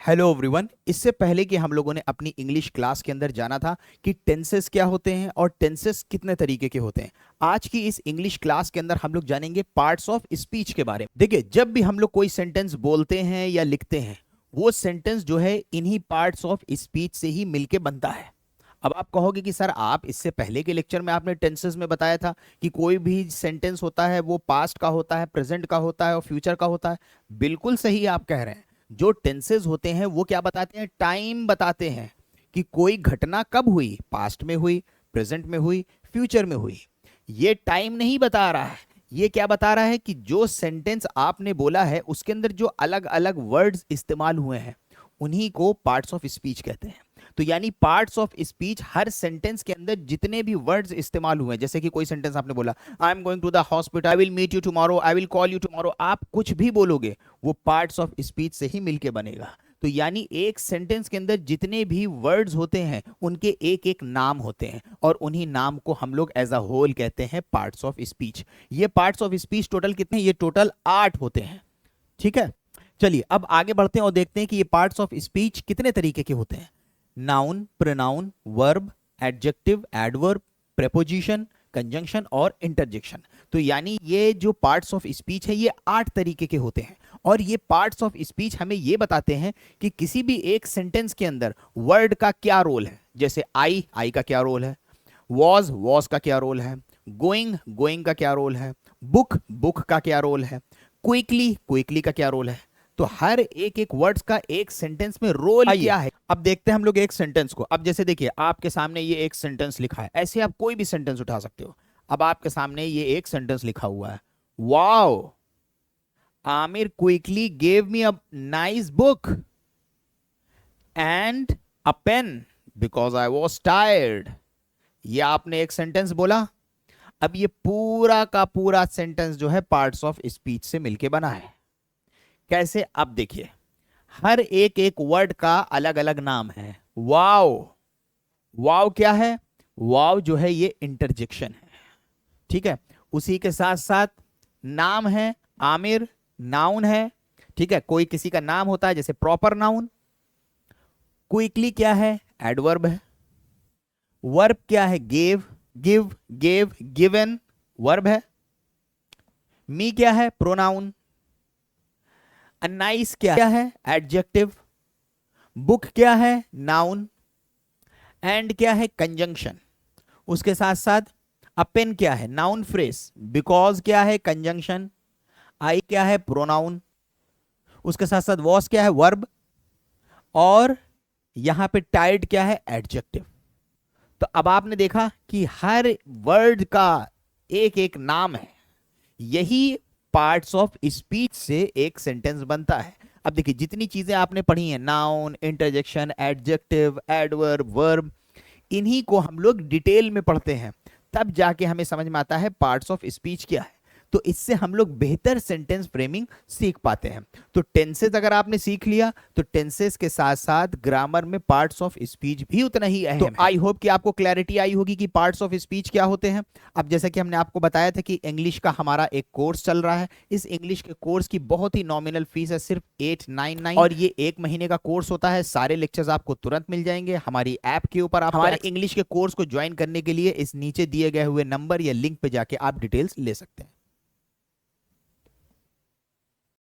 Hello everyone. इससे पहले कि हम लोगों ने अपनी इंग्लिश क्लास के अंदर जाना था कि टेंसेस क्या होते हैं और टेंसेस कितने तरीके के होते हैं, आज की इस इंग्लिश क्लास के अंदर हम लोग जानेंगे पार्ट्स ऑफ स्पीच के बारे में। देखिए, जब भी हम लोग कोई सेंटेंस बोलते हैं या लिखते हैं, वो सेंटेंस जो है इन्हीं पार्ट्स ऑफ स्पीच से ही मिलके बनता है। अब आप कहोगे कि सर, आप इससे पहले के लेक्चर में आपने टेंसेस में बताया था कि कोई भी सेंटेंस होता है वो पास्ट का होता है, प्रेजेंट का होता है और फ्यूचर का होता है। बिल्कुल सही आप कह रहे हैं। जो टेंसेस होते हैं वो क्या बताते हैं? टाइम बताते हैं कि कोई घटना कब हुई, पास्ट में हुई, प्रेजेंट में हुई, फ्यूचर में हुई। ये टाइम नहीं बता रहा है, ये क्या बता रहा है कि जो सेंटेंस आपने बोला है उसके अंदर जो अलग अलग वर्ड्स इस्तेमाल हुए हैं उन्हीं को पार्ट्स ऑफ स्पीच कहते हैं। तो यानी parts of speech her sentence के अंदर जितने भी वर्ड्स इस्तेमाल हुए हैं, जैसे कि कोई सेंटेंस आपने बोला, I am going to the hospital, I will meet you tomorrow, I will call you tomorrow, आप कुछ भी बोलोगे वो पार्ट्स ऑफ स्पीच से ही मिलके बनेगा। तो यानी एक सेंटेंस के अंदर जितने भी वर्ड्स होते हैं उनके एक एक नाम होते हैं और उन्हीं नाम को हम लोग एज अ होल कहते हैं पार्ट्स ऑफ स्पीच। ये पार्ट्स ऑफ स्पीच टोटल कितने? ये टोटल 8 होते हैं। ठीक है, चलिए अब आगे बढ़ते हैं और देखते हैं कि ये पार्ट्स ऑफ स्पीच कितने तरीके के होते हैं। Noun, pronoun, verb, adjective, adverb, preposition, conjunction और इंटरजेक्शन। तो यानी ये जो पार्ट्स ऑफ स्पीच है ये 8 तरीके के होते हैं और ये पार्ट्स ऑफ स्पीच हमें ये बताते हैं कि किसी भी एक सेंटेंस के अंदर वर्ड का क्या रोल है। जैसे आई का क्या रोल है, वॉज का क्या रोल है, गोइंग का क्या रोल है, बुक का क्या रोल है, क्विकली का क्या रोल है। तो हर एक एक वर्ड्स का एक सेंटेंस में रोल क्या है। अब देखते हैं हम लोग एक सेंटेंस को। अब जैसे देखिए, आपके सामने ये एक सेंटेंस लिखा है, ऐसे आप कोई भी सेंटेंस उठा सकते हो। अब आपके सामने ये एक सेंटेंस लिखा हुआ है, wow Aamir quickly gave me a nice book and a pain because I was tired. ये आपने एक सेंटेंस बोला। अब ये पूरा का पूरा सेंटेंस जो है पार्ट्स ऑफ स्पीच से मिलके बना है। कैसे? अब देखिए, हर एक एक वर्ड का अलग अलग नाम है। वाओ क्या है? वाओ जो है ये इंटरजेक्शन है। ठीक है, उसी के साथ साथ नाम है आमिर, नाउन है। ठीक है, कोई किसी का नाम होता है जैसे प्रॉपर नाउन। क्विकली क्या है? एडवर्ब है। वर्ब क्या है? गेव, गिवन वर्ब है। मी क्या है? प्रोनाउन। नाइस क्या है? एडजेक्टिव। बुक क्या है? नाउन। एंड क्या है? कंजंक्शन। उसके साथ साथ अपेन क्या है? Noun phrase. बिकॉज क्या है? कंजंक्शन। आई क्या है? प्रोनाउन। उसके साथ साथ वॉस क्या है? वर्ब। और यहां पे टायर्ड क्या है? एडजेक्टिव। तो अब आपने देखा कि हर वर्ड का एक एक नाम है। यही पार्ट्स ऑफ स्पीच से एक सेंटेंस बनता है। अब देखिए, जितनी चीजें आपने पढ़ी हैं, noun, interjection, adjective, adverb, verb, इन्हीं को हम लोग डिटेल में पढ़ते हैं, तब जाके हमें समझ में आता है पार्ट्स ऑफ स्पीच क्या है। तो इससे हम लोग बेहतर सेंटेंस फ्रेमिंग सीख पाते हैं। तो टेंसेस अगर आपने सीख लिया तो टेंसेस के साथ साथ ग्रामर में पार्ट्स ऑफ स्पीच भी उतना ही अहम है। तो आई होप कि आपको क्लैरिटी आई होगी कि पार्ट्स ऑफ स्पीच क्या होते हैं। अब जैसा कि हमने आपको बताया था कि इंग्लिश का हमारा एक कोर्स चल रहा है। इस इंग्लिश के कोर्स की बहुत ही नॉमिनल फीस है, सिर्फ 899, और ये 1 महीने का कोर्स होता है। सारे लेक्चर्स आपको तुरंत मिल जाएंगे हमारी ऐप के ऊपर। आप हमारे इंग्लिश के कोर्स को ज्वाइन करने के लिए इस नीचे दिए गए हुए नंबर या लिंक पे जाके आप डिटेल्स ले सकते हैं।